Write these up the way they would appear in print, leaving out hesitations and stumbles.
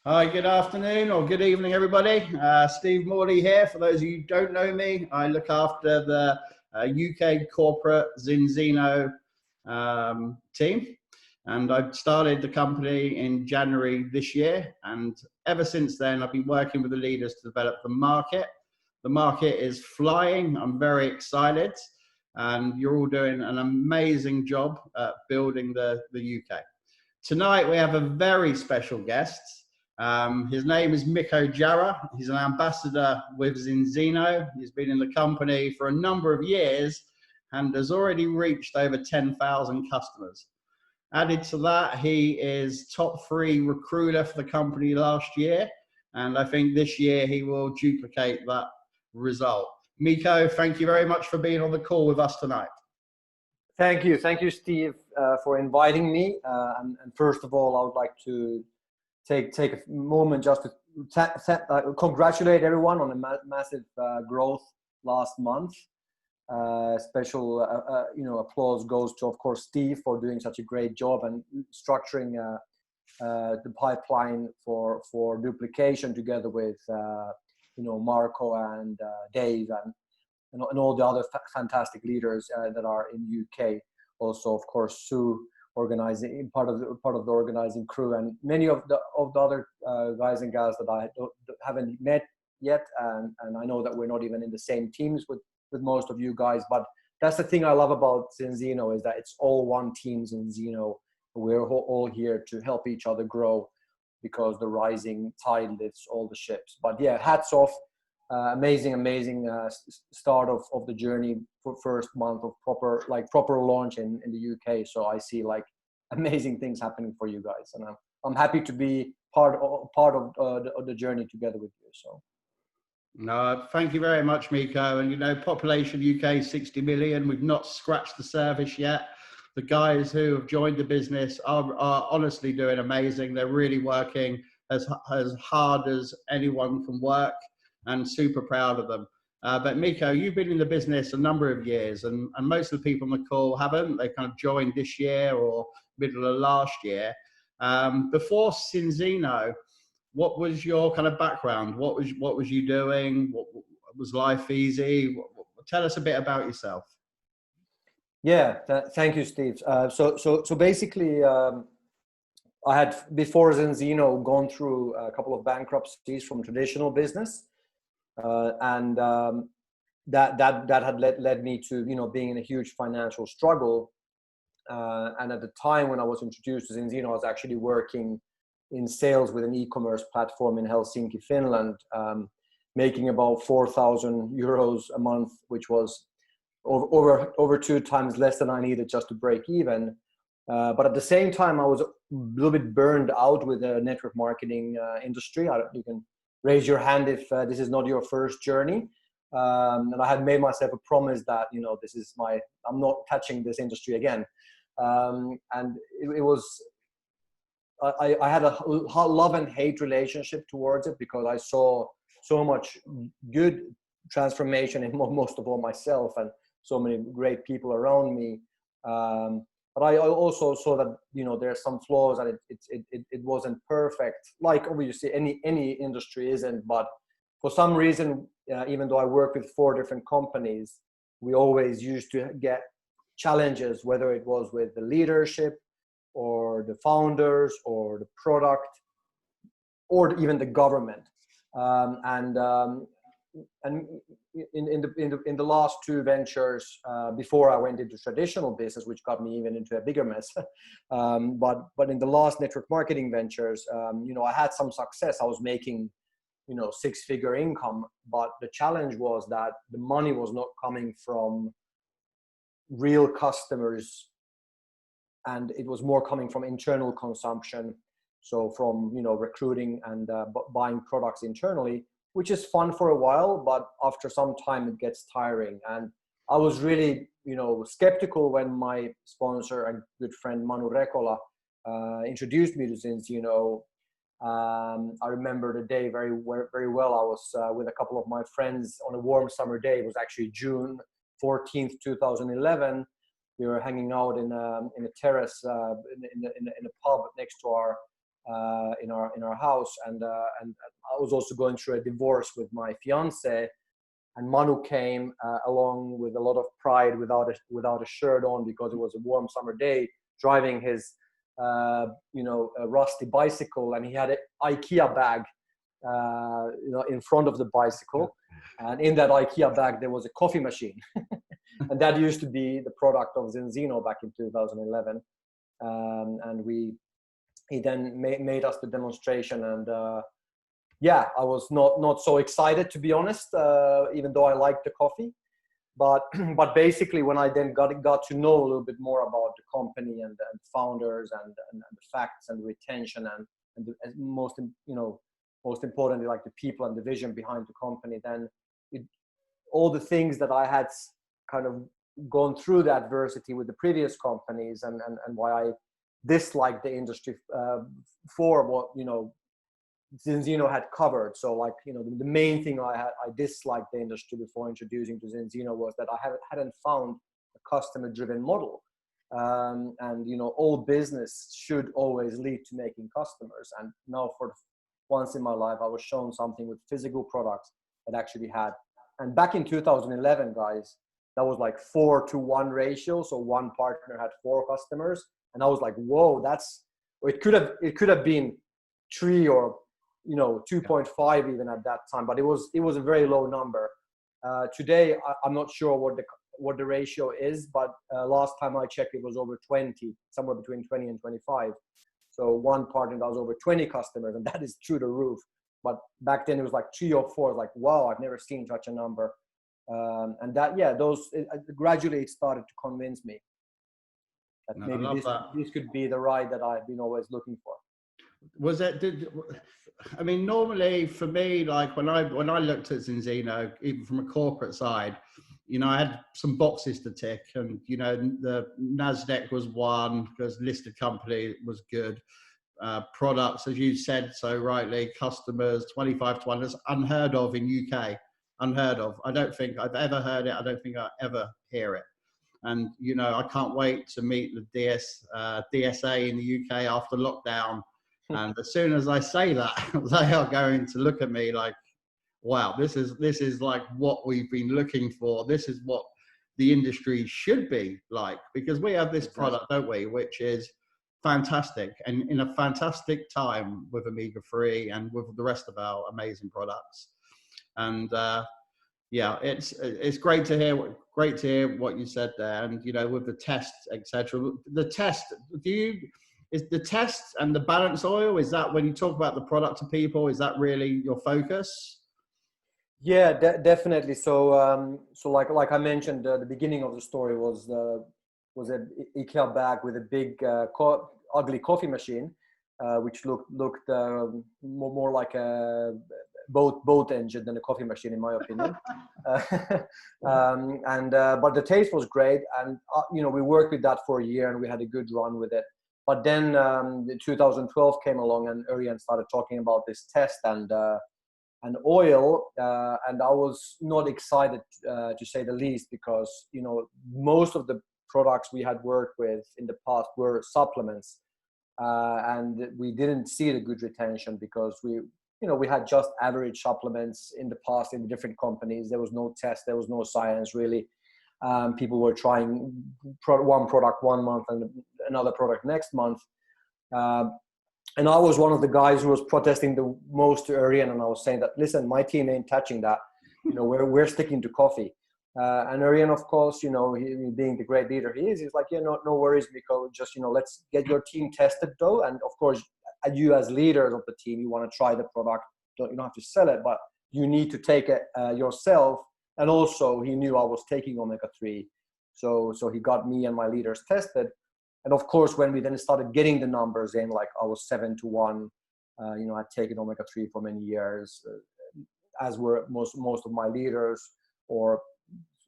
Hi, good afternoon or good evening, everybody. Steve Morley here. For those of you who don't know me, I look after the UK corporate Zinzino team. And I started the company in January this year. And ever since then, I've been working with the leaders to develop the market. The market is flying. I'm very excited. And you're all doing an amazing job at building the UK. Tonight, we have a very special guest. His name is Mikko Jarrah. He's an ambassador with Zinzino. He's been in the company for a number of years and has already reached over 10,000 customers. Added to that, he is top 3 recruiter for the company last year. And I think this year he will duplicate that result. Mikko, thank you very much for being on the call with us tonight. Thank you, Steve, for inviting me. And first of all, I would like to take a moment just to congratulate everyone on a massive growth last month. Special applause goes to, of course, Steve for doing such a great job and structuring the pipeline for duplication together with Marco and Dave and all the other fantastic leaders that are in UK. Also, of course, Sue, organizing part of the organizing crew, and many of the other guys and gals that I haven't met yet, and I know that we're not even in the same teams with most of you guys. But that's the thing I love about Zinzino, is that it's all one team Zinzino. We're all here to help each other grow, because the rising tide lifts all the ships. But yeah, hats off. Amazing start of the journey for first month of proper launch in the UK. So I see like amazing things happening for you guys, and I'm happy to be part of the journey together with you. So. No, thank you very much, Mikko. And population UK 60 million. We've not scratched the surface yet. The guys who have joined the business are honestly doing amazing. They're really working as hard as anyone can work, and super proud of them. But Mikko, you've been in the business a number of years, and most of the people on the call haven't. They kind of joined this year or middle of last year. Before Zinzino, what was your kind of background? What was you doing? Was life easy? Tell us a bit about yourself. Yeah, thank you, Steve. So basically, I had, before Zinzino, gone through a couple of bankruptcies from traditional business. And that had led me to being in a huge financial struggle. And at the time when I was introduced to Zinzino, I was actually working in sales with an e-commerce platform in Helsinki, Finland, making about 4,000 euros a month, which was over 2 times less than I needed just to break even. But at the same time, I was a little bit burned out with the network marketing industry. You can raise your hand if this is not your first journey. And I had made myself a promise that, I'm not touching this industry again. And it was, I had a love and hate relationship towards it, because I saw so much good transformation in most of all myself, and so many great people around me. But I also saw that there are some flaws, and it wasn't perfect. Like obviously any industry isn't, but for some reason, even though I worked with 4 different companies, we always used to get challenges, whether it was with the leadership or the founders or the product or even the government. And in the last 2 ventures, before I went into traditional business, which got me even into a bigger mess, but in the last network marketing ventures, I had some success. I was making 6-figure income, but the challenge was that the money was not coming from real customers, and it was more coming from internal consumption. So from recruiting and buying products internally, which is fun for a while, but after some time it gets tiring. And I was really, skeptical when my sponsor and good friend Manu Rekola introduced me to Zinzino. I remember the day very well. I was with a couple of my friends on a warm summer day. It was actually June 14th, 2011. We were hanging out in a terrace in a pub next to our in our house, and I was also going through a divorce with my fiance, and Manu came along with a lot of pride, without a shirt on, because it was a warm summer day, driving his a rusty bicycle, and he had an IKEA bag in front of the bicycle, and in that IKEA bag there was a coffee machine. And that used to be the product of Zinzino back in 2011, and he then made us the demonstration, and I was not so excited, to be honest, even though I liked the coffee. But basically, when I then got to know a little bit more about the company and founders and the facts and the retention and most importantly, like the people and the vision behind the company, then all the things that I had kind of gone through the adversity with the previous companies, and why I disliked the industry for what Zinzino had covered. So the main thing I disliked the industry before introducing to Zinzino was that I hadn't found a customer-driven model. And all business should always lead to making customers. And now for once in my life, I was shown something with physical products that actually had. And back in 2011, guys, that was like 4-to-1 ratio. So one partner had 4 customers. And I was like, whoa, it could have been 3 or 2.5 even at that time, but it was a very low number. Today I'm not sure what the ratio is, but last time I checked it was over 20, somewhere between 20 and 25. So one partner does over 20 customers, and that is through the roof. But back then it was like 3 or 4. Like, wow, I've never seen such a number. And that, gradually it started to convince me that maybe this could be the ride that I've been always looking for. Normally for me, like when I looked at Zinzino, even from a corporate side, I had some boxes to tick, and the NASDAQ was one, because listed company was good. Products, as you said so rightly, customers 25-1, that's unheard of in UK. Unheard of. I don't think I've ever heard it. I don't think I ever hear it. And I can't wait to meet the DSA in the UK after lockdown. And as soon as I say that, they are going to look at me like, wow, this is like what we've been looking for. This is what the industry should be like, because we have this product, don't we, which is fantastic, and in a fantastic time with omega-3 and with the rest of our amazing products. And it's great to hear what you said there. And with the test, etc. The test, is the test and the balance oil, is that when you talk about the product to people, is that really your focus? Yeah, definitely. So like I mentioned, the beginning of the story was an IKEA bag with a big ugly coffee machine, which looked more like a boat engine than a coffee machine, in my opinion. But the taste was great, and we worked with that for a year, and we had a good run with it. But then 2012 came along, and Örjan started talking about this test and oil, and I was not excited to say the least, because most of the products we had worked with in the past were supplements, and we didn't see the good retention, because we had just average supplements in the past in the different companies. There was no test, there was no science really. People were trying one product 1 month and another product next month. And I was one of the guys who was protesting the most to Örjan, and I was saying that, listen, my team ain't touching that. We're sticking to coffee. And Örjan, of course, he, being the great leader he is, he's like, no worries, Mikko. Just, let's get your team tested though. And of course, you as leaders of the team, you want to try the product. You don't have to sell it, but you need to take it yourself. And also, he knew I was taking omega-3. So he got me and my leaders tested. And of course, when we then started getting the numbers in, like I was 7-to-1, I'd taken omega-3 for many years, as were most of my leaders, or,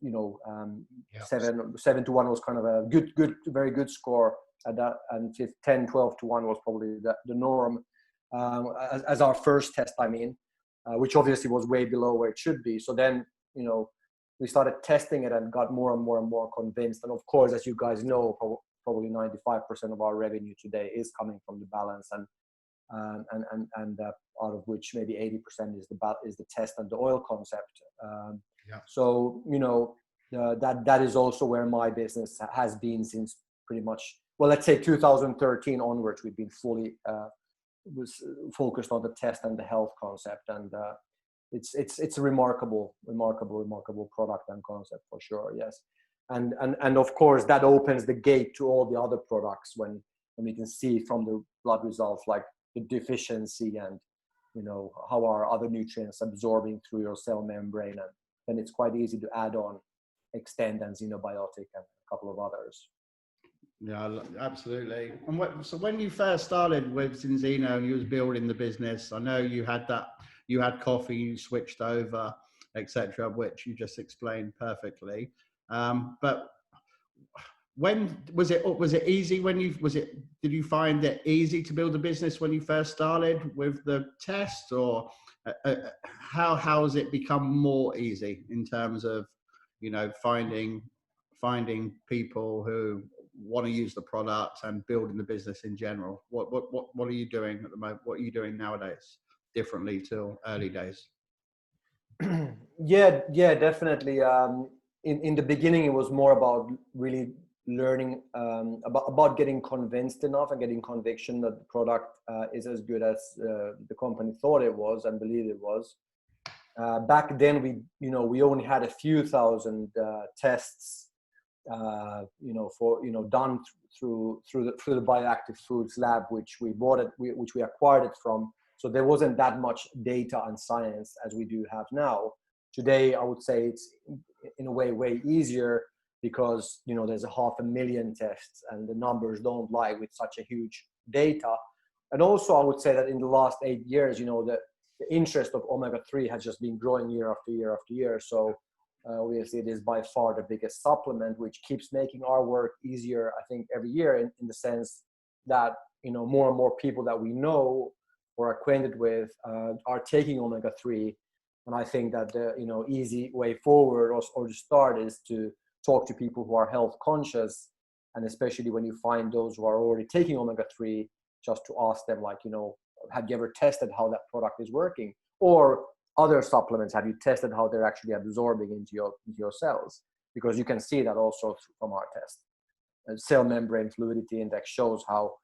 7-to-1 was kind of a very good score at that. And 10-12-to-1 was probably the norm, as our first test, which obviously was way below where it should be. So then, we started testing it and got more and more and more convinced. And of course, as you guys know, probably 95% of our revenue today is coming from the balance. And and out of which maybe 80% is the test and the oil concept. Yeah. So that is also where my business has been since pretty much, well, let's say 2013 onwards. We've been fully was focused on the test and the health concept, and it's a remarkable product and concept for sure. Yes, and of course that opens the gate to all the other products when we can see from the blood results like the deficiency and how are other nutrients absorbing through your cell membrane, and then it's quite easy to add on Extend and Xenobiotic and a couple of others. Yeah, absolutely. And so when you first started with Zinzino and you was building the business, I know you had coffee, you switched over, etc., which you just explained perfectly. But when was it easy did you find it easy to build a business when you first started with the test, or how has it become more easy in terms of finding people who want to use the product and building the business in general? What are you doing at the moment? What are you doing nowadays differently to early days? Yeah, definitely. In the beginning, it was more about really learning about getting convinced enough and getting conviction that the product is as good as the company thought it was and believed it was. Back then, we only had a few thousand tests, done through the Bioactive Foods lab, which we acquired it from. So there wasn't that much data and science as we do have now. Today, I would say it's in a way easier because there's 500,000 tests and the numbers don't lie with such a huge data. And also, I would say that in the last 8 years, the interest of omega-3 has just been growing year after year after year. So obviously, it is by far the biggest supplement, which keeps making our work easier, I think, every year in the sense that more and more people that we know or acquainted with are taking omega-3. And I think that the easy way forward or to start is to talk to people who are health conscious, and especially when you find those who are already taking omega-3, just to ask them have you ever tested how that product is working? Or other supplements, have you tested how they're actually absorbing into your cells? Because you can see that also from our test. Cell membrane fluidity index shows how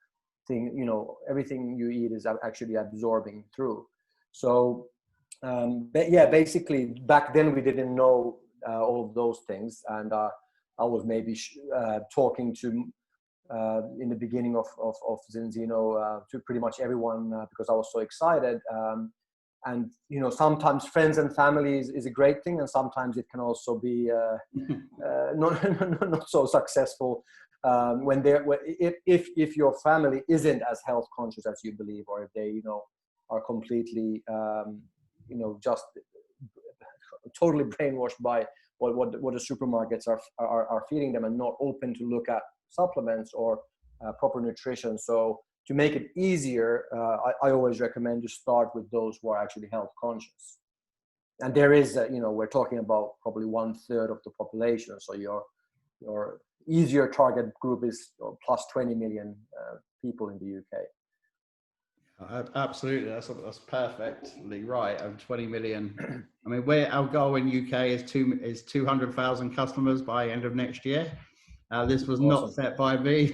everything you eat is actually absorbing through. So basically back then we didn't know all of those things, and I was maybe talking to in the beginning of Zinzino to pretty much everyone because I was so excited. And sometimes friends and family is a great thing, and sometimes it can also be not so successful when if your family isn't as health conscious as you believe, or if they are completely just totally brainwashed by what the supermarkets are feeding them and not open to look at supplements or proper nutrition. So to make it easier, I always recommend to start with those who are actually health conscious. And there is, we're talking about probably 1/3 of the population. So your easier target group is plus 20 million people in the UK. Absolutely, that's perfectly right. Of 20 million. I mean, our goal in UK is 200,000 customers by end of next year. This was awesome. Not set by me.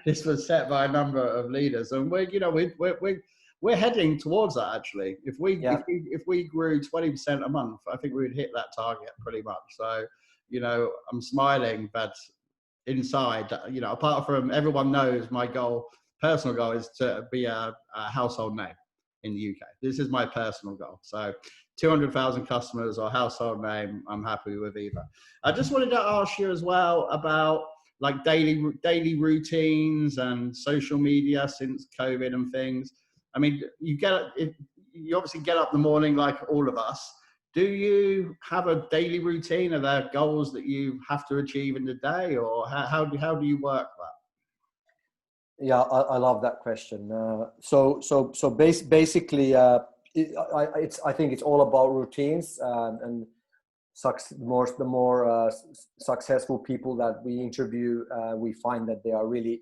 This was set by a number of leaders, and we're heading towards that. Actually, if we grew 20% a month, I think we would hit that target pretty much. So, I'm smiling, but inside, apart from everyone knows my personal goal is to be a household name in the UK. This is my personal goal. So 200,000 customers or household name, I'm happy with either. I just wanted to ask you as well about like daily routines and social media since COVID and things. I mean, you obviously get up in the morning like all of us. Do you have a daily routine? Are there goals that you have to achieve in the day, or how do you work that? Yeah, I love that question. Basically, I think it's all about routines, and the more successful people that we interview, we find that they are really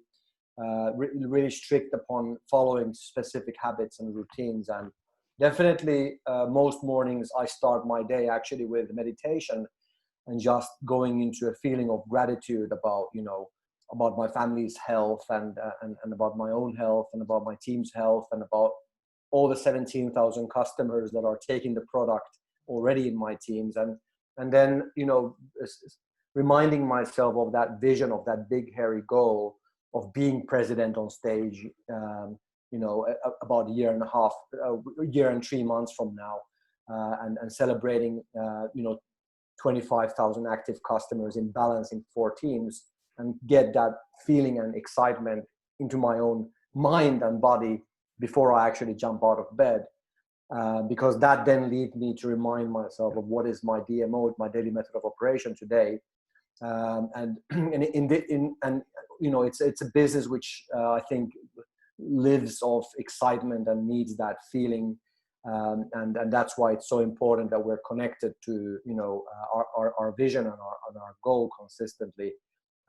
really strict upon following specific habits and routines. And definitely most mornings I start my day actually with meditation and just going into a feeling of gratitude about, about my family's health and about my own health and about my team's health and about all the 17,000 customers that are taking the product already in my teams. And then, reminding myself of that vision of that big, hairy goal of being president on stage, about a year and a half, a year and 3 months from now, and celebrating, 25,000 active customers in balancing 4 teams, and get that feeling and excitement into my own mind and body before I actually jump out of bed. Because that then leads me to remind myself of what is my DMO, my daily method of operation today. It's a business which I think lives of excitement and needs that feeling, and that's why it's so important that we're connected to our vision and our goal consistently,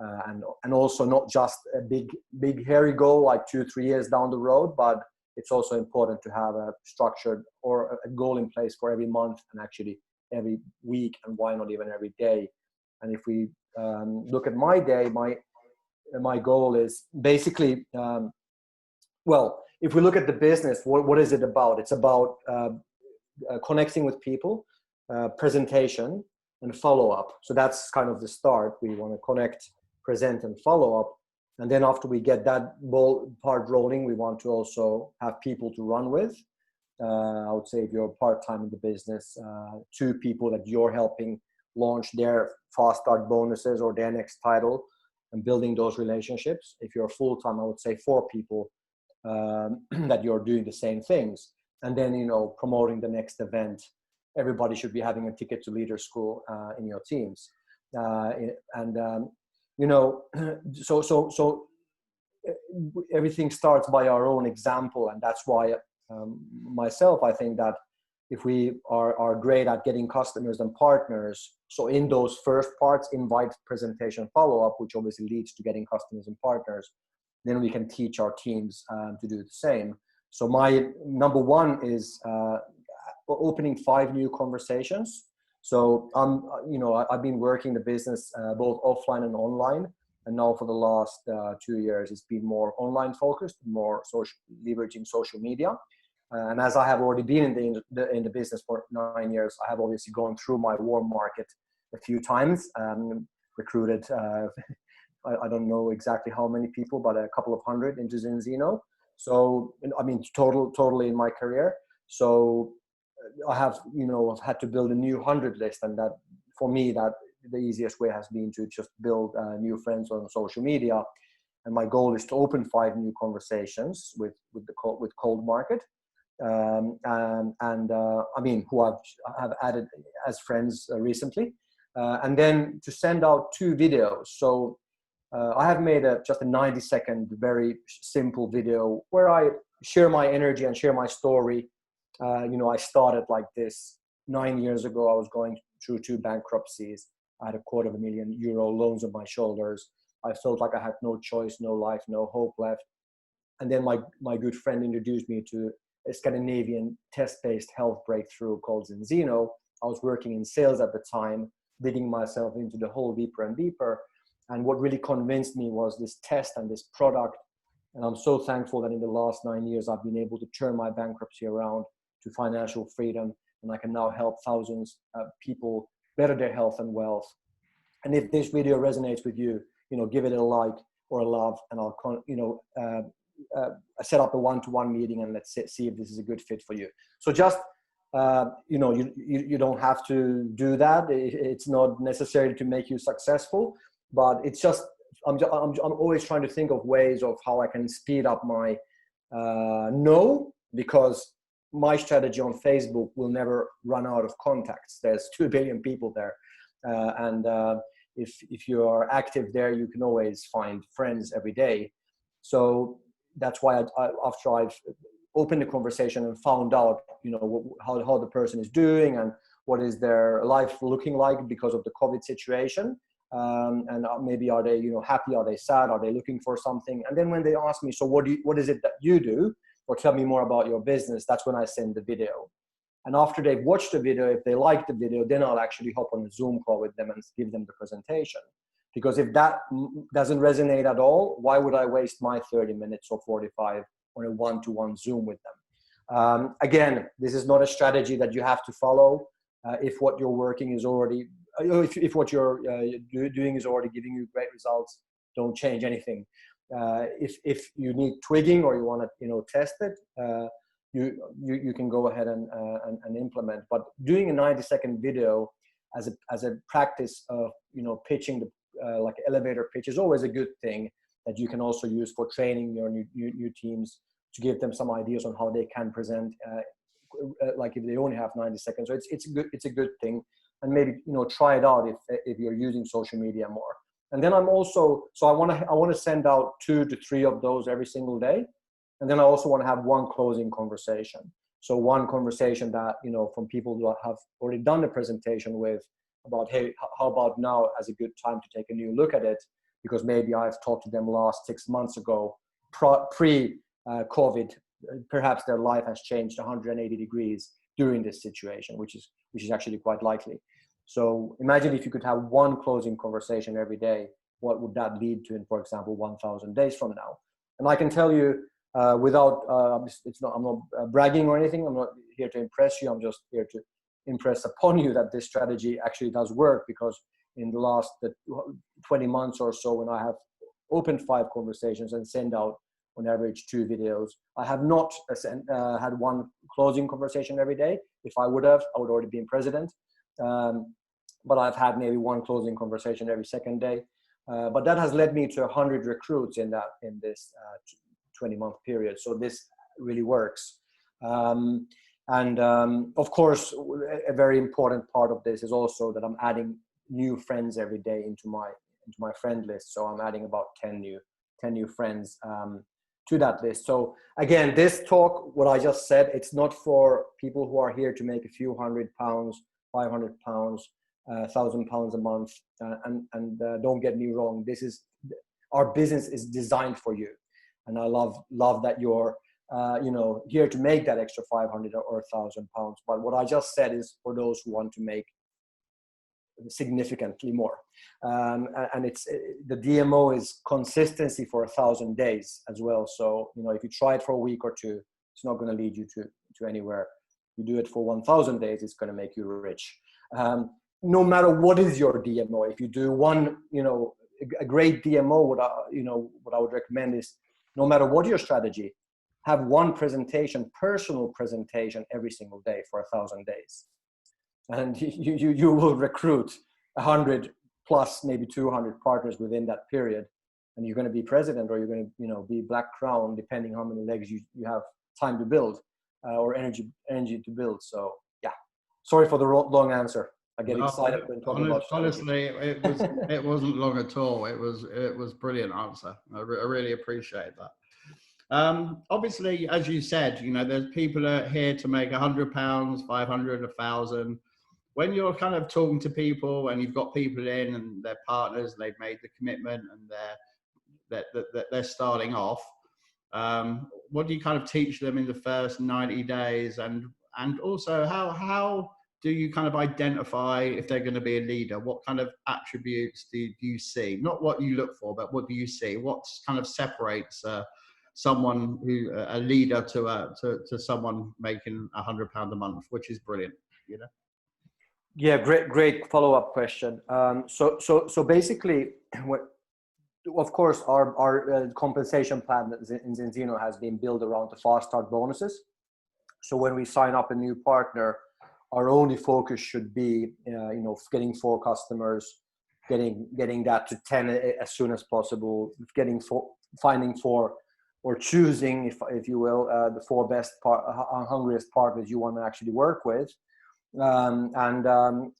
and also not just a big hairy goal like 2-3 years down the road, but it's also important to have a structured or a goal in place for every month and actually every week, and why not even every day. And if we look at my day, my goal is basically, if we look at the business, what is it about? It's about connecting with people, presentation, and follow-up. So that's kind of the start. We want to connect, present, and follow up. And then after we get that part rolling, we want to also have people to run with. I would say if you're part-time in the business, 2 people that you're helping launch their fast start bonuses or their next title, and building those relationships. If you're full-time, I would say 4 people that you're doing the same things. And then, promoting the next event. Everybody should be having a ticket to leader school in your teams. So everything starts by our own example. And that's why myself, I think that if we are great at getting customers and partners, so in those first parts, invite, presentation, follow-up, which obviously leads to getting customers and partners, then we can teach our teams to do the same. So my number 1 is opening 5 new conversations. So I've been working the business both offline and online, and now for the last 2 years, it's been more online focused, more leveraging social media. And as I have already been in the business for 9 years, I have obviously gone through my warm market a few times, recruited, I don't know exactly how many people, but a couple of hundred into Zinzino. So, totally in my career. So I have, I've had to build a new 100 list, and that for me, that the easiest way has been to just build new friends on social media. And my goal is to open 5 new conversations with cold market. Who I've added as friends recently, and then to send out 2 videos. So I have made just a 90-second, very simple video where I share my energy and share my story. I started like this 9 years ago. I was going through 2 bankruptcies. I had €250,000 loans on my shoulders. I felt like I had no choice, no life, no hope left. And then my good friend introduced me to a Scandinavian test-based health breakthrough called Zinzino. I was working in sales at the time, digging myself into the hole deeper and deeper. And what really convinced me was this test and this product. And I'm so thankful that in the last 9 years, I've been able to turn my bankruptcy around to financial freedom. And I can now help thousands of people better their health and wealth. And if this video resonates with you, give it a like or a love, and I'll, set up a one-to-one meeting, and let's see if this is a good fit for you. So just, you don't have to do that. It's not necessary to make you successful, but it's just, I'm always trying to think of ways of how I can speed up my because my strategy on Facebook will never run out of contacts. There's 2 billion people there. If you are active there, you can always find friends every day. So that's why after I've opened the conversation and found out, how the person is doing and what is their life looking like because of the COVID situation, And maybe are they, you know, happy? Are they sad? Are they looking for something? And then when they ask me, so what is it that you do? Or tell me more about your business. That's when I send the video. And after they've watched the video, if they like the video, then I'll actually hop on a Zoom call with them and give them the presentation. Because if that doesn't resonate at all, why would I waste my 30 minutes or 45 on a one-to-one Zoom with them? Again, this is not a strategy that you have to follow. If what you're working is already, if what you're doing is already giving you great results, don't change anything. If you need twigging or you want to, you know, test it, you can go ahead and implement. But doing a 90-second video as a practice of, you know, pitching the like elevator pitch is always a good thing that you can also use for training your new teams, to give them some ideas on how they can present, like if they only have 90 seconds. So it's a good thing, and maybe, you know, try it out if you're using social media more. And then I'm also, so I want to send out 2 to 3 of those every single day. And then I also want to have one closing conversation. So one conversation that, you know, from people who have already done the presentation with, about, hey, how about now as a good time to take a new look at it? Because maybe I've talked to them last 6 months ago, pre-COVID, perhaps their life has changed 180 degrees during this situation, which is actually quite likely. So imagine if you could have one closing conversation every day, what would that lead to in, for example, 1,000 days from now? And I can tell you, without, I'm not bragging or anything. I'm not here to impress you. I'm just here to impress upon you that this strategy actually does work, because in the last 20 months or so, when I have opened 5 conversations and send out on average 2 videos, I have not had one closing conversation every day. If I would have, I would already be president. But I've had maybe one closing conversation every second day. But that has led me to 100 recruits in this 20-month period. So this really works. Of course, a very important part of this is also that I'm adding new friends every day into my friend list. So I'm adding about 10 new friends to that list. So again, this talk, what I just said, it's not for people who are here to make a few £100, £500, £1,000 a month. Don't get me wrong, our business is designed for you. And I love that you're here to make that extra 500 or £1,000. But what I just said is for those who want to make significantly more. And it's the DMO is consistency for 1,000 days as well. So, you know, if you try it for a week or 2, it's not going to lead you to anywhere. You do it for 1,000 days, it's going to make you rich. No matter what is your DMO, if you do one, you know, a great DMO, what I would recommend is, no matter what your strategy, have one presentation, personal presentation every single day for 1,000 days. And you will recruit 100 plus, maybe 200 partners within that period. And you're going to be president, or you're going to, you know, be Black Crown, depending how many legs you have time to build, or energy to build. So yeah, sorry for the long answer. I get excited when talking about strategy. Honestly, it wasn't long at all. It was brilliant answer. I really appreciate that. Obviously, as you said, you know, there's people are here to make £100, 500, 1,000. When you're kind of talking to people and you've got people in and they're partners, they've made the commitment and they're starting off, what do you kind of teach them in the first 90 days? And also how do you kind of identify if they're going to be a leader? What kind of attributes do you see? Not what you look for, but what do you see? What kind of separates someone who a leader to someone making £100 a month, which is brilliant, you know? Yeah, great follow-up question. So basically, of course, our compensation plan in Zinzino has been built around the fast start bonuses. So when we sign up a new partner, our only focus should be, getting 4 customers, getting that to 10 as soon as possible, finding 4, or choosing, if you will, the 4 best, hungriest partners you want to actually work with. And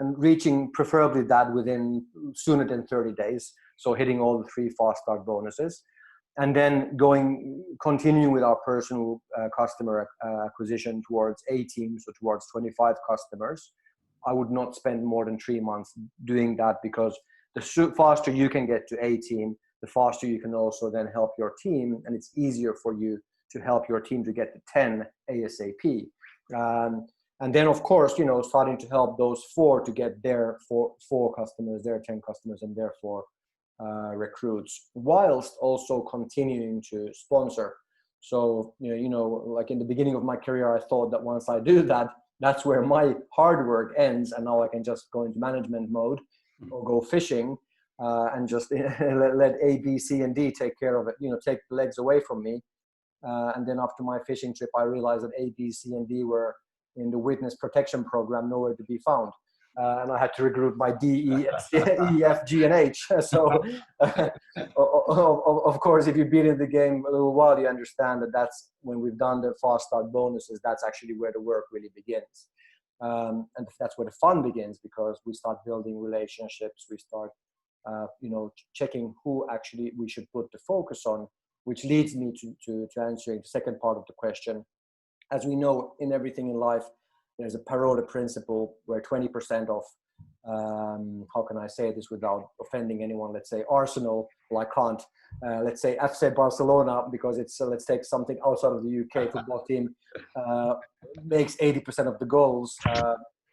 reaching preferably that within sooner than 30 days. So hitting all the 3 fast start bonuses, and then continuing with our personal customer acquisition towards 18, so towards 25 customers. I would not spend more than 3 months doing that, because faster you can get to a team, the faster you can also then help your team, and it's easier for you to help your team to get to 10 ASAP. And then, of course, starting to help those 4 to get their four customers, their 10 customers, and therefore recruits, whilst also continuing to sponsor. So, like in the beginning of my career, I thought that once I do that, that's where my hard work ends, and now I can just go into management mode or go fishing and just let A, B, C, and D take care of it, take the legs away from me. And then after my fishing trip, I realized that A, B, C, and D were in the witness protection program, nowhere to be found. And I had to recruit my D, E, F, G, and H. So, of course, if you've been in the game a little while, you understand that that's when we've done the fast start bonuses, that's actually where the work really begins. And that's where the fun begins, because we start building relationships. We start, checking who actually we should put the focus on, which leads me to answering the second part of the question. As we know, in everything in life, there's a Pareto principle where 20% of, how can I say this without offending anyone? Let's say Arsenal, well, I can't. Let's say FC Barcelona, because it's, let's take something outside of the UK football team, makes 80% of the goals.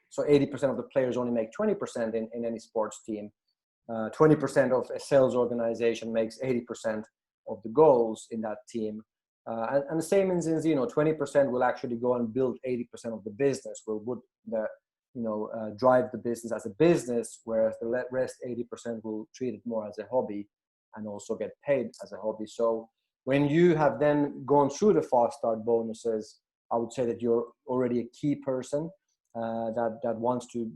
So 80% of the players only make 20% in any sports team. 20% of a sales organization makes 80% of the goals in that team. And the same in Zinzino, 20% will actually go and build 80% of the business, will drive the business as a business, whereas the rest 80% will treat it more as a hobby and also get paid as a hobby. So when you have then gone through the fast start bonuses, I would say that you're already a key person that wants to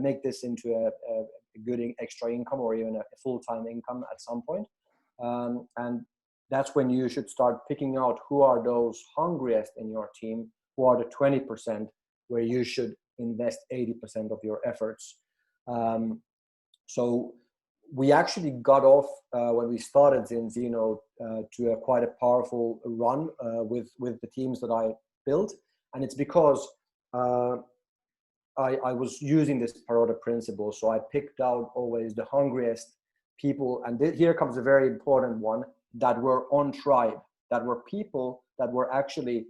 make this into a good extra income, or even a full-time income at some point. And that's when you should start picking out who are those hungriest in your team, who are the 20% where you should invest 80% of your efforts. So we actually got off when we started Zinzino to quite a powerful run with the teams that I built. And it's because I was using this Pareto principle. So I picked out always the hungriest people. And here comes a very important one, that were on tribe, that were people that were actually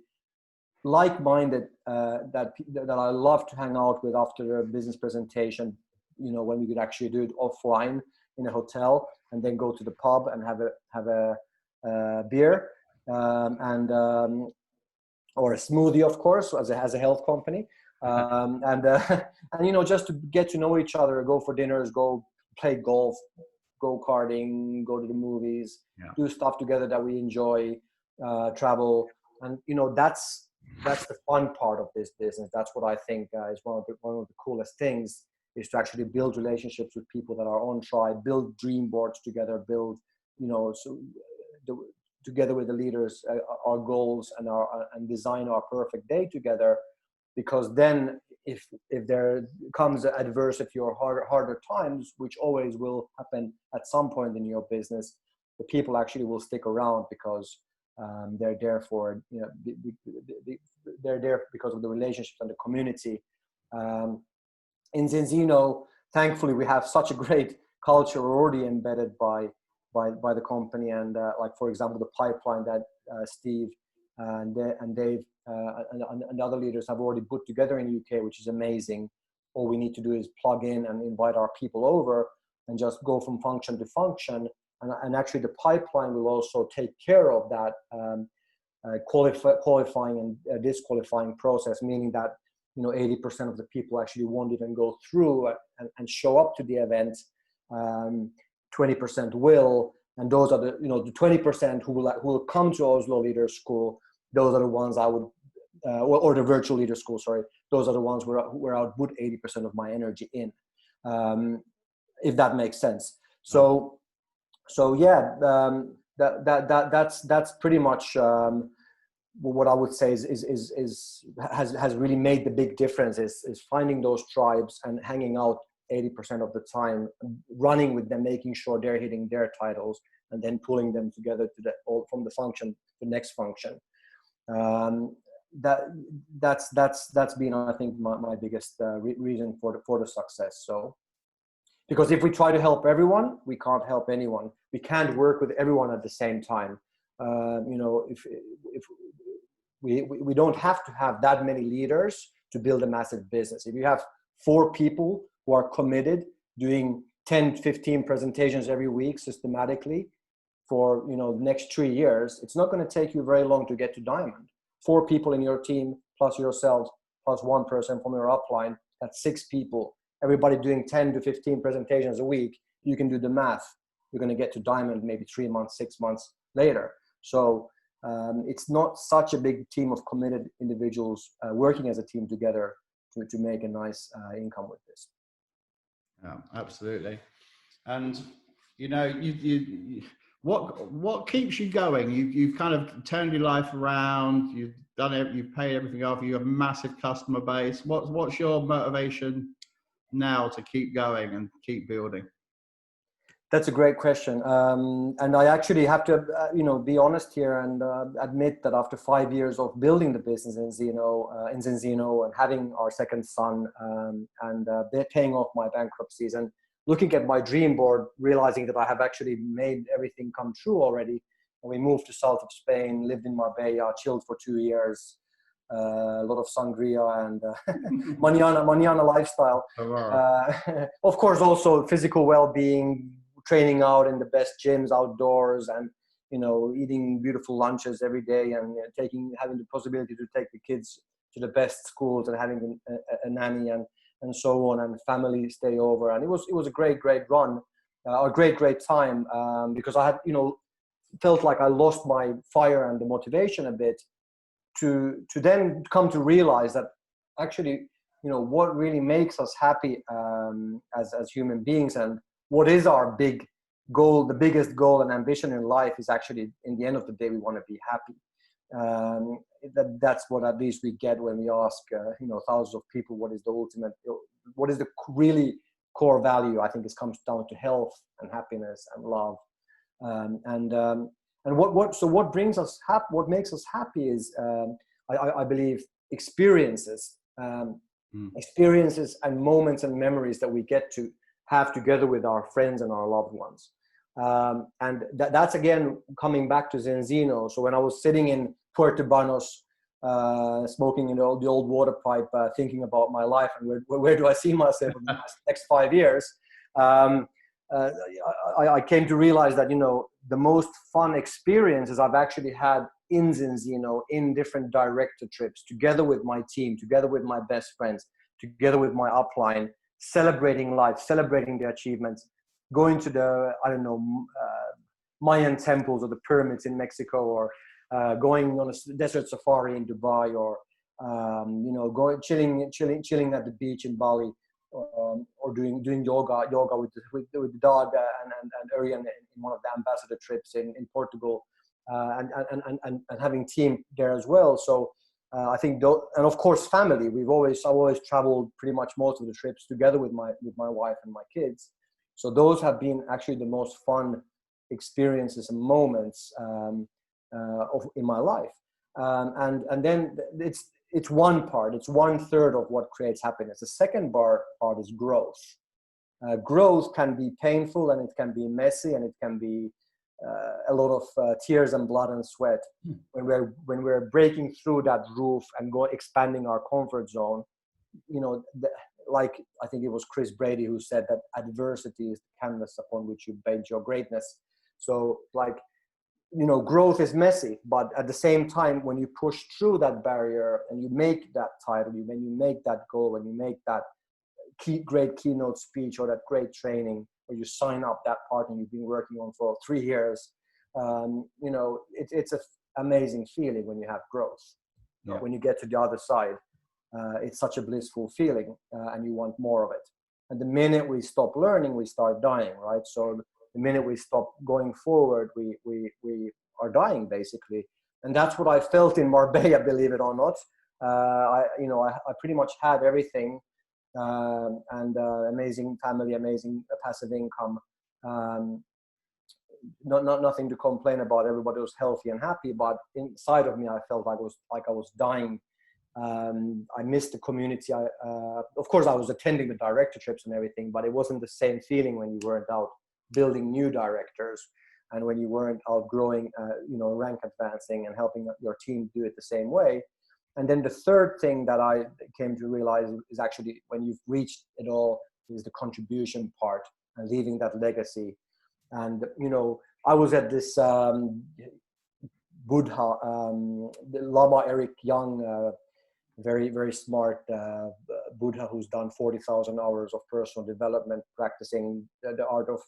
like-minded, that I love to hang out with after a business presentation, when we could actually do it offline in a hotel and then go to the pub and have a beer or a smoothie, of course, as a health company. And just to get to know each other, go for dinners, go play golf, go karting, go to the movies, do stuff together that we enjoy, travel. And, that's the fun part of this business. That's what I think is one of the coolest things, is to actually build relationships with people that are on tribe, build dream boards together, build, together with the leaders, our goals and design our perfect day together. Because then if there comes adversity or harder times, which always will happen at some point in your business, the people actually will stick around, because they're there for, they're there because of the relationships and the community. In Zinzino, thankfully, we have such a great culture already embedded by the company. And like, for example, the pipeline that Steve and Dave and other leaders have already put together in UK, which is amazing. All we need to do is plug in and invite our people over and just go from function to function. And actually the pipeline will also take care of that qualifying and disqualifying process, meaning that 80% of the people actually won't even go through and show up to the event. 20% will, and those are the the 20% who will come to Oslo Leaders School. Those are the ones I would, or the virtual leader school, sorry. Those are the ones where I would put 80% of my energy in, if that makes sense. So yeah, that's pretty much what I would say has really made the big difference. Is finding those tribes and hanging out 80% of the time, running with them, making sure they're hitting their titles, and then pulling them together from the function to the next function. That's been, I think, my biggest reason for the success. So Because if we try to help everyone, we can't help anyone. We can't work with everyone at the same time. If we don't have to have that many leaders to build a massive business. If you have 4 people who are committed, doing 10, 15 presentations every week systematically for the next 3 years, it's not going to take you very long to get to diamond. 4 people in your team plus yourselves plus 1 person from your upline, that's 6 people. Everybody doing 10 to 15 presentations a week, you can do the math. You're going to get to diamond maybe 3 months, 6 months later. So it's not such a big team of committed individuals working as a team together to make a nice income with this. Yeah, absolutely. And what keeps you going? You've kind of turned your life around. You've done it. You've paid everything off. You have a massive customer base. What's your motivation now to keep going and keep building? That's a great question. And I actually have to, be honest here and admit that after 5 years of building the business in Zinzino and having our second son and they're paying off my bankruptcies and looking at my dream board, realizing that I have actually made everything come true already. And we moved to south of Spain, lived in Marbella, chilled for 2 years, a lot of sangria and mañana lifestyle. Of course, also physical well-being, training out in the best gyms outdoors and eating beautiful lunches every day and having the possibility to take the kids to the best schools and having a nanny and so on, and family stay over. And it was a great run, a great time, because I had felt like I lost my fire and the motivation a bit to then come to realize that actually what really makes us happy as human beings and what is our big goal, the biggest goal and ambition in life is actually, in the end of the day, we want to be happy. That's what at least we get when we ask, thousands of people, what is the ultimate, what is the really core value? I think it comes down to health and happiness and love. What brings us happy, what makes us happy is, I believe, experiences, experiences and moments and memories that we get to have together with our friends and our loved ones. And that's again coming back to Zinzino. So when I was sitting in Puerto Banos, smoking the old water pipe, thinking about my life and where do I see myself in the next 5 years, I came to realize that the most fun experiences I've actually had in Zinzino, in different director trips, together with my team, together with my best friends, together with my upline, celebrating life, celebrating the achievements, going to the, Mayan temples or the pyramids in Mexico, or going on a desert safari in Dubai, or, going, chilling at the beach in Bali, or doing yoga with the dog and Arian in one of the ambassador trips in Portugal, and having team there as well. So I think, and of course, family. I've always traveled pretty much most of the trips together with my wife and my kids. So those have been actually the most fun experiences and moments in my life. And then it's one part. It's 1/3 of what creates happiness. The second part is growth. Growth can be painful and it can be messy and it can be a lot of tears and blood and sweat when we're breaking through that roof and expanding our comfort zone. Like I think it was Chris Brady who said that adversity is the canvas upon which you paint your greatness. So growth is messy, but at the same time, when you push through that barrier and you make that title, when you make that goal, when you make that great keynote speech or that great training, or you sign up that partner you've been working on for 3 years, it's an amazing feeling when you have growth. Yeah. When you get to the other side, it's such a blissful feeling, and you want more of it. And the minute we stop learning, we start dying, right? So the minute we stop going forward, we are dying basically. And that's what I felt in Marbella, believe it or not. I pretty much had everything, and amazing family, amazing passive income, nothing to complain about. Everybody was healthy and happy, but inside of me, I felt like I was dying. I missed the community. Of course, I was attending the director trips and everything, but it wasn't the same feeling when you weren't out building new directors, and when you weren't out growing, rank advancing and helping your team do it the same way. And then the third thing that I came to realize is actually when you've reached it all is the contribution part and leaving that legacy. And, I was at this Buddha, the Lama Eric Young, very, very smart Buddha who's done 40,000 hours of personal development, practicing the art of,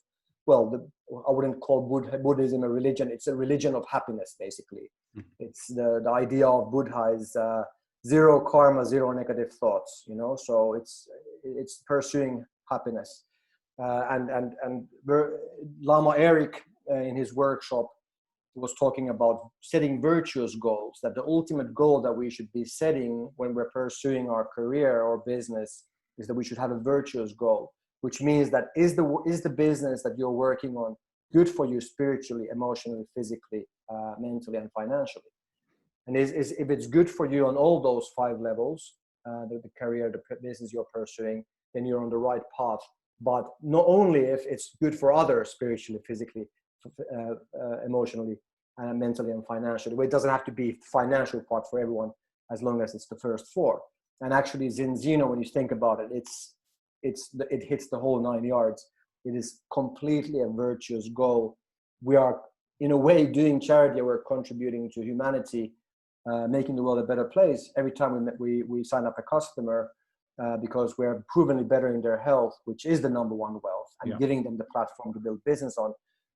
I wouldn't call Buddhism a religion. It's a religion of happiness, basically. It's the idea of Buddha is zero karma, zero negative thoughts, so it's pursuing happiness. And Lama Eric in his workshop was talking about setting virtuous goals, that the ultimate goal that we should be setting when we're pursuing our career or business is that we should have a virtuous goal, which means that is the business that you're working on good for you spiritually, emotionally, physically, mentally, and financially. And if it's good for you on all those 5 levels, the career, the business you're pursuing, then you're on the right path. But not only if it's good for others spiritually, physically, emotionally, mentally, and financially. It doesn't have to be financial part for everyone, as long as it's the first 4. And actually, Zinzino, when you think about it, it hits the whole 9 yards. It is completely a virtuous goal. We are, in a way, doing charity. We're contributing to humanity, making the world a better place. Every time we sign up a customer, because we're provenly bettering their health, which is the number 1 wealth, and giving them the platform to build business on.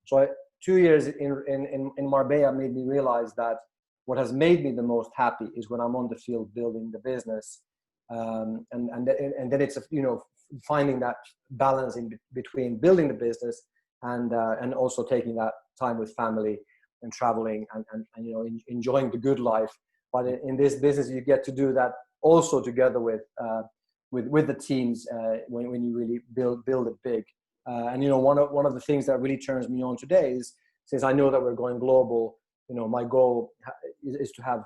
So 2 years in Marbella made me realize that what has made me the most happy is when I'm on the field building the business, and then it's finding that balance in between building the business and also taking that time with family and traveling and enjoying the good life. But in this business, you get to do that also together with the teams when you really build it big. And one of the things that really turns me on today is, since I know that we're going global, my goal is to have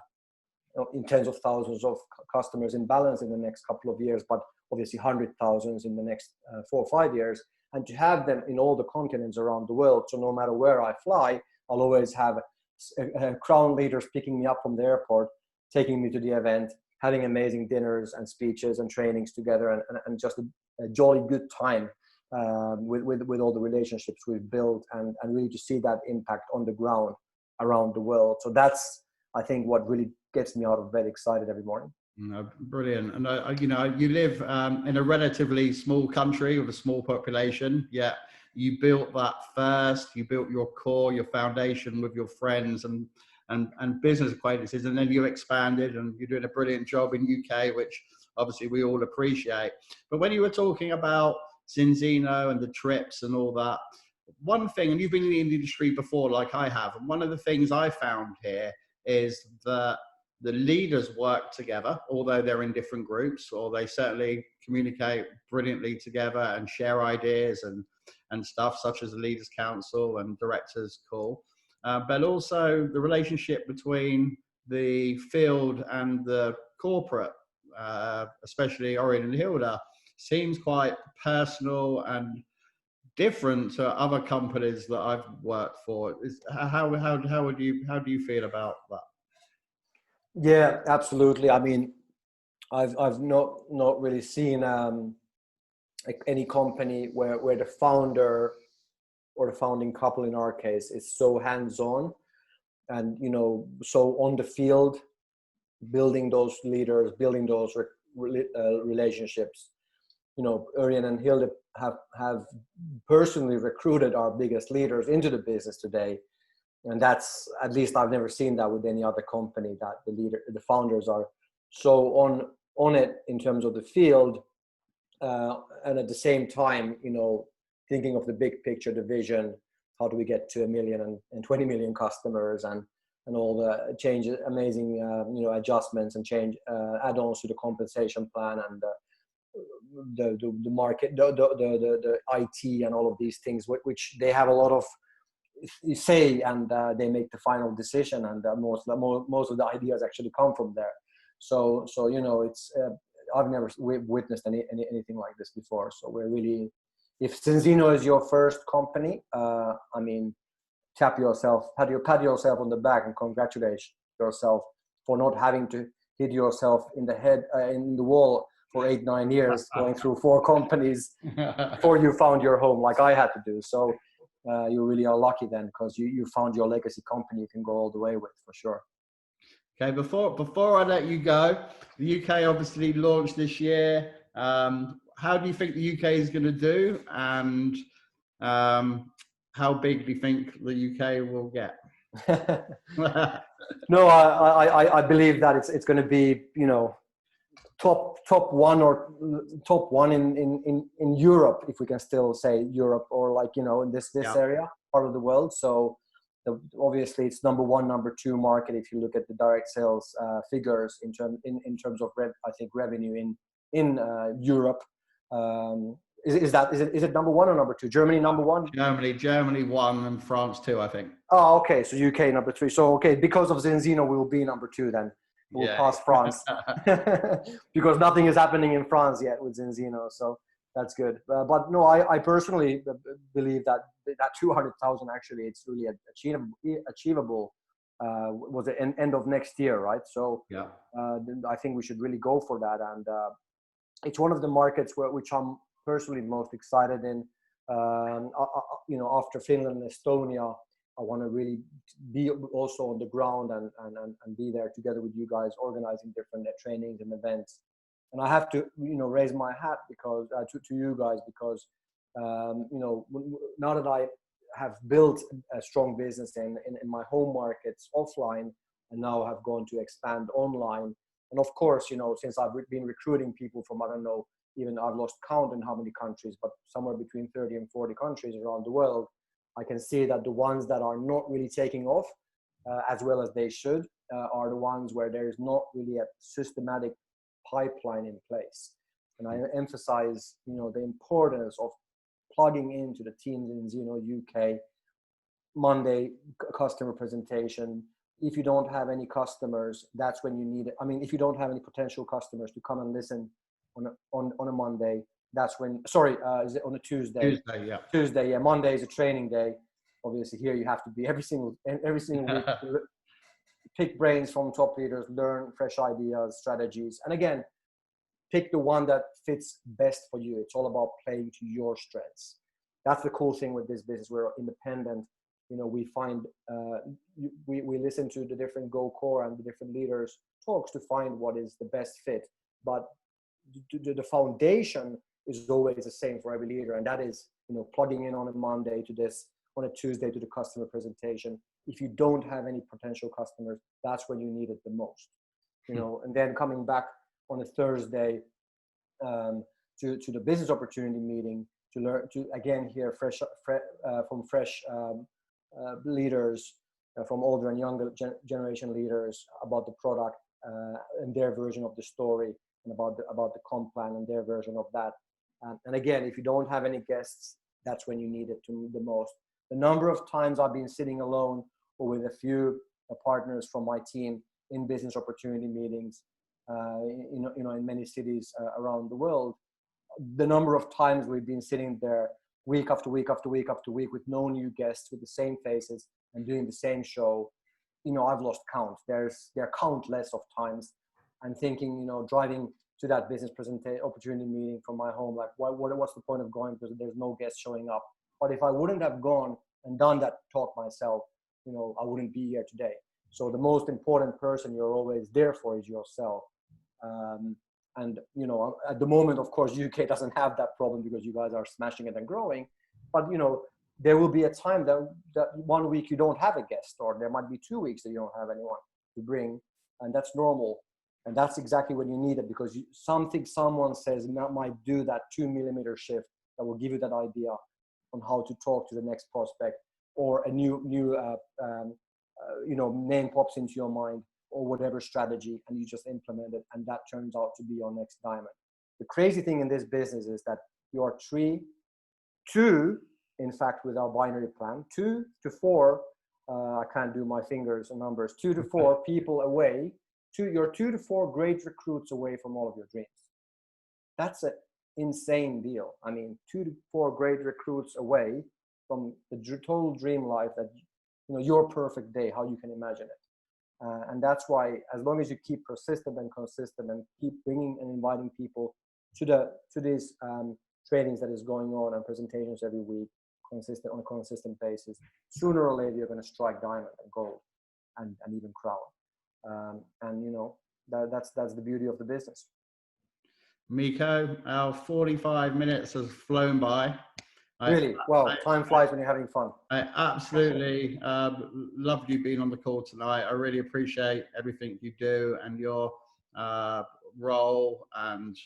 in tens of thousands of customers in balance in the next couple of years, but obviously 100,000 in the next 4 or 5 years, and to have them in all the continents around the world. So no matter where I fly, I'll always have crown leaders picking me up from the airport, taking me to the event, having amazing dinners and speeches and trainings together, and just a jolly good time with all the relationships we've built, and really to see that impact on the ground around the world. So that's, I think, what really gets me out of bed excited every morning. Brilliant. And you live in a relatively small country with a small population, yet you built that first. You built your core, your foundation with your friends and business acquaintances, and then you expanded, and you're doing a brilliant job in UK, which obviously we all appreciate. But when you were talking about Zinzino and the trips and all that, one thing, and you've been in the industry before like I have, and one of the things I found here is that the leaders work together, although they're in different groups, or they certainly communicate brilliantly together and share ideas and stuff, such as the Leaders Council and Directors Call. But also the relationship between the field and the corporate, especially Orion and Hilda, seems quite personal and different to other companies that I've worked for. How do you feel about that? Yeah, absolutely. I mean, I've not really seen like any company where the founder or the founding couple, in our case, is so hands-on and so on the field, building those leaders, building those relationships. Örjan and Hilde have personally recruited our biggest leaders into the business today. And that's, at least I've never seen that with any other company, that the founders are so on it in terms of the field. And at the same time, thinking of the big picture, the vision, how do we get to 1 million and 20 million customers and all the changes, amazing, adjustments and change, add-ons to the compensation plan and the market, the IT and all of these things, which they have a lot of say, and they make the final decision, and most of the ideas actually come from there. So you know, it's I've never witnessed anything like this before. So we're really, if Zinzino is your first company, I mean, pat yourself on the back and congratulate yourself for not having to hit yourself in the head in the wall for 8-9 years, going through 4 companies before you found your home, like I had to do. So you really are lucky then, because you found your legacy company you can go all the way with, for sure. Okay, before I let you go, the UK obviously launched this year. How do you think the UK is going to do, and how big do you think the UK will get? No, I believe that it's going to be, you know, top one in Europe, if we can still say Europe, or like, you know, in this area, part of the world. So obviously it's number 1, number 2 market if you look at the direct sales figures in terms of revenue in Europe. Is it number 1 or number 2? Germany number 1? Germany 1 and France 2, I think. Oh, okay. So UK number 3. So okay, because of Zinzino, we will be number 2 then. We'll pass France because nothing is happening in France yet with Zinzino. So that's good. But no, I personally believe that 200,000 actually, it's really achievable. Was the end of next year, right? So I think we should really go for that. And it's one of the markets which I'm personally most excited in. You know, after Finland and Estonia, I want to really be also on the ground and be there together with you guys, organizing different trainings and events. And I have to, you know, raise my hat because to you guys, because you know, now that I have built a strong business in my home markets offline, and now have gone to expand online. And of course, you know, since I've been recruiting people from, I don't know, even I've lost count in how many countries, but somewhere between 30 and 40 countries around the world, I can see that the ones that are not really taking off as well as they should are the ones where there is not really a systematic pipeline in place. And I emphasize, you know, the importance of plugging into the teams in Zinzino UK, Monday customer presentation. If you don't have any customers, that's when you need it. I mean, if you don't have any potential customers to come and listen on a Monday, that's when, is it on a Tuesday? Tuesday, yeah. Monday is a training day. Obviously here you have to be every single week, pick brains from top leaders, learn fresh ideas, strategies. And again, pick the one that fits best for you. It's all about playing to your strengths. That's the cool thing with this business. We're independent. You know, we find, we listen to the different Go Core and the different leaders talks to find what is the best fit. But the foundation is always the same for every leader. And that is, you know, plugging in on a Monday to this, on a Tuesday to the customer presentation. If you don't have any potential customers, that's when you need it the most, you know. And then coming back on a Thursday to the business opportunity meeting to learn, to again hear from fresh leaders, from older and younger generation leaders about the product and their version of the story, and about the comp plan and their version of that. And again, if you don't have any guests, that's when you need it the most. The number of times I've been sitting alone or with a few partners from my team in business opportunity meetings, you know, in many cities around the world, the number of times we've been sitting there week after week after week after week with no new guests, with the same faces and doing the same show, you know, I've lost count. There are countless of times I'm thinking, you know, driving to that business opportunity meeting from my home, like what's the point of going, because there's no guests showing up. But if I wouldn't have gone and done that talk myself, you know, I wouldn't be here today. So the most important person you're always there for is yourself. And, you know, at the moment, of course, UK doesn't have that problem because you guys are smashing it and growing. But, you know, there will be a time that 1 week you don't have a guest, or there might be 2 weeks that you don't have anyone to bring. And that's normal. And that's exactly when you need it, because someone says might do that 2 millimeter shift that will give you that idea on how to talk to the next prospect, or a new you know, name pops into your mind, or whatever strategy, and you just implement it, and that turns out to be your next diamond. The crazy thing in this business is that you are two, in fact, with our binary plan, 2 to 4, I can't do my fingers and numbers, 2 to 4 people away you're 2 to 4 great recruits away from all of your dreams. That's an insane deal. I mean, 2 to 4 great recruits away from the total dream life that, your perfect day, how you can imagine it. And that's why, as long as you keep persistent and consistent and keep bringing and inviting people to these trainings that is going on and presentations every week, on a consistent basis, sooner or later you're going to strike diamond and gold and even crown. That's the beauty of the business. Mikko, our 45 minutes has flown by. Really? Well, time flies when you're having fun. I absolutely loved you being on the call tonight. I really appreciate everything you do and your role and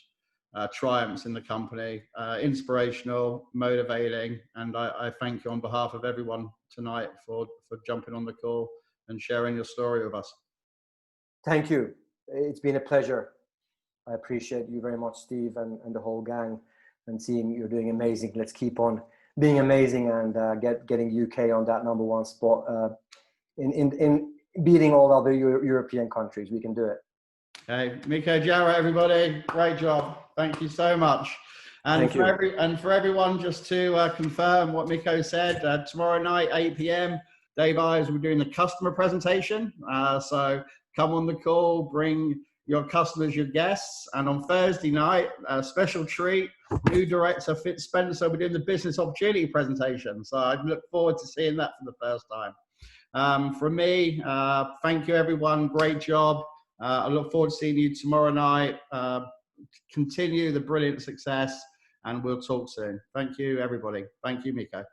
triumphs in the company. Inspirational, motivating, and I thank you on behalf of everyone tonight for jumping on the call and sharing your story with us. Thank you. It's been a pleasure. I appreciate you very much, Steve, and the whole gang, and seeing you're doing amazing. Let's keep on being amazing and getting UK on that #1 spot in beating all other European countries. We can do it. Okay, Mikko Jarrah, everybody, great job. Thank you so much. And for everyone, just to confirm what Mikko said, tomorrow night, 8 p.m, Dave Ives will be doing the customer presentation. So come on the call, bring your customers, your guests. And on Thursday night, a special treat, new director Fitz Spencer will be doing the business opportunity presentation. So I look forward to seeing that for the first time. From me, thank you everyone, great job. I look forward to seeing you tomorrow night. Continue the brilliant success, and we'll talk soon. Thank you, everybody. Thank you, Mikko.